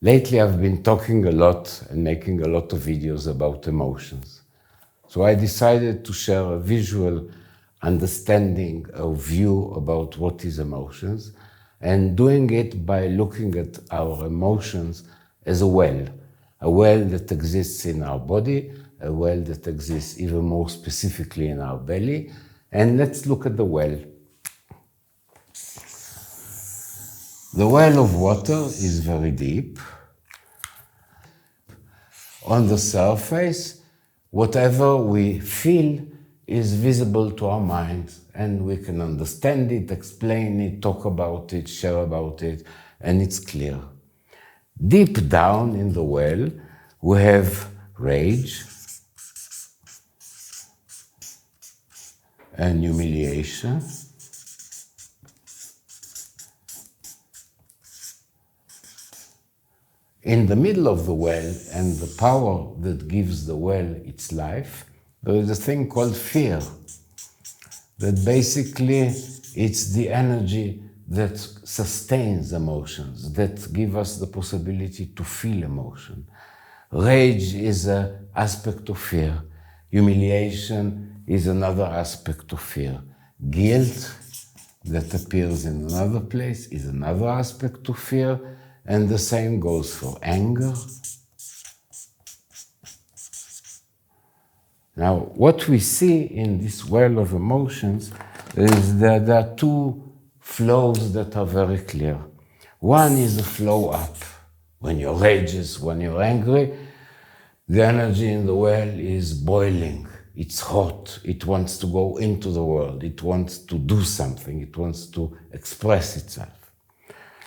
Lately, I've been talking a lot and making a lot of videos about emotions. So I decided to share a visual understanding, a view about what is emotions, and doing it by looking at our emotions as a well that exists in our body, a well that exists even more specifically in our belly. And let's look at the well. The well of water is very deep. On the surface, whatever we feel is visible to our minds, and we can understand it, explain it, talk about it, share about it, and it's clear. Deep down in the well, we have rage and humiliation. In the middle of the well, and the power that gives the well its life, there is a thing called fear. That basically it's the energy that sustains emotions, that gives us the possibility to feel emotion. Rage is an aspect of fear. Humiliation is another aspect of fear. Guilt that appears in another place is another aspect of fear. And the same goes for anger. Now, what we see in this well of emotions is that there are two flows that are very clear. One is the flow up. When you're rageous, when you're angry, the energy in the well is boiling. It's hot. It wants to go into the world. It wants to do something. It wants to express itself.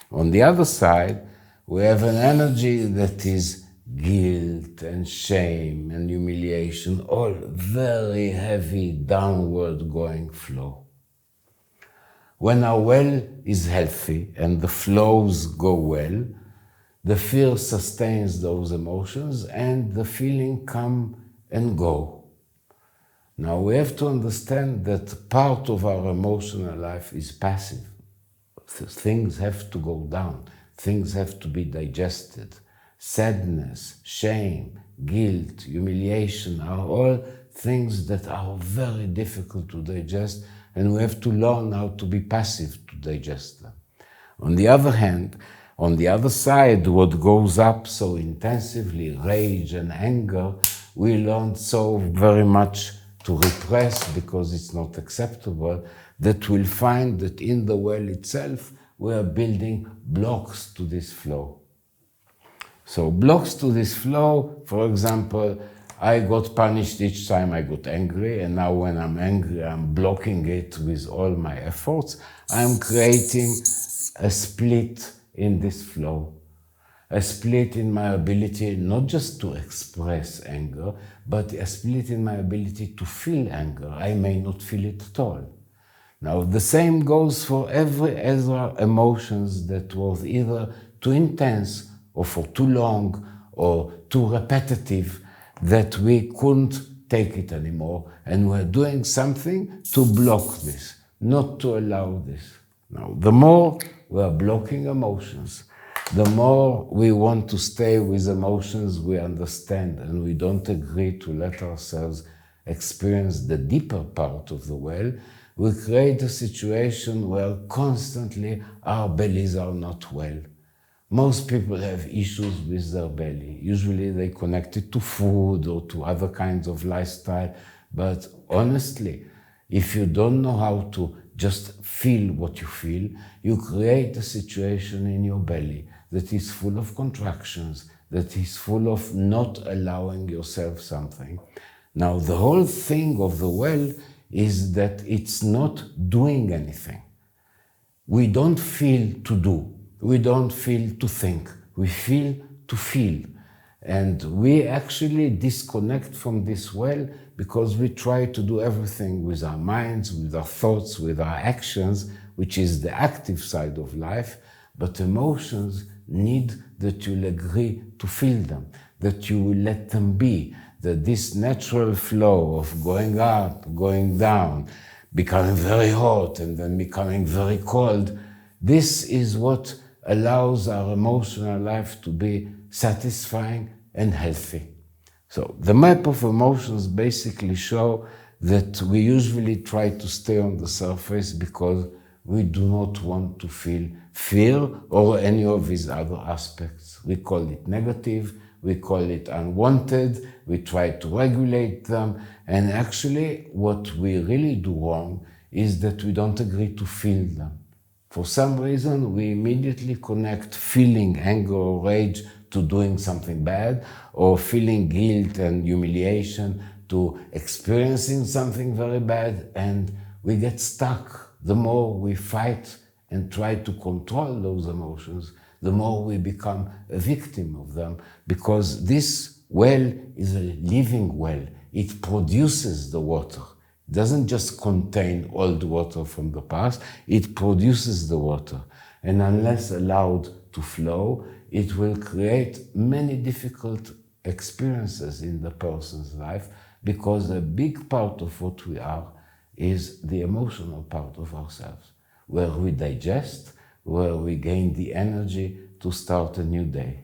On the other side, we have an energy that is guilt and shame and humiliation, all very heavy downward going flow. When our well is healthy and the flows go well, the fear sustains those emotions and the feeling come and go. Now we have to understand that part of our emotional life is passive. Things have to go down. Things have to be digested. Sadness, shame, guilt, humiliation are all things that are very difficult to digest, and we have to learn how to be passive to digest them. On the other hand, on the other side, what goes up so intensively, rage and anger, we learn so very much to repress because it's not acceptable, that we'll find that in the well itself, we are building blocks to this flow. So blocks to this flow, for example, I got punished each time I got angry, and now when I'm angry, I'm blocking it with all my efforts. I'm creating a split in this flow. A split in my ability not just to express anger, but a split in my ability to feel anger. I may not feel it at all. Now, the same goes for every other emotions that was either too intense or for too long or too repetitive that we couldn't take it anymore, and we're doing something to block this, not to allow this. Now, the more we are blocking emotions, the more we want to stay with emotions we understand and we don't agree to let ourselves experience the deeper part of the well, we create a situation where constantly our bellies are not well. Most people have issues with their belly. Usually they connect it to food or to other kinds of lifestyle. But honestly, if you don't know how to just feel what you feel, you create a situation in your belly that is full of contractions, that is full of not allowing yourself something. Now, the whole thing of the well is that it's not doing anything. We don't feel to do. We don't feel to think. We feel to feel. And we actually disconnect from this well because we try to do everything with our minds, with our thoughts, with our actions, which is the active side of life. But emotions need that you'll agree to feel them, that you will let them be, that this natural flow of going up, going down, becoming very hot and then becoming very cold, this is what allows our emotional life to be satisfying and healthy. So the map of emotions basically show that we usually try to stay on the surface because we do not want to feel fear or any of these other aspects. We call it negative, we call it unwanted, we try to regulate them, and actually what we really do wrong is that we don't agree to feel them. For some reason, we immediately connect feeling anger or rage to doing something bad, or feeling guilt and humiliation to experiencing something very bad, and we get stuck. The more we fight and try to control those emotions, the more we become a victim of them, because this well is a living well. It produces the water. It doesn't just contain old water from the past, it produces the water. And unless allowed to flow, it will create many difficult experiences in the person's life, because a big part of what we are is the emotional part of ourselves, where we digest, where we gain the energy to start a new day.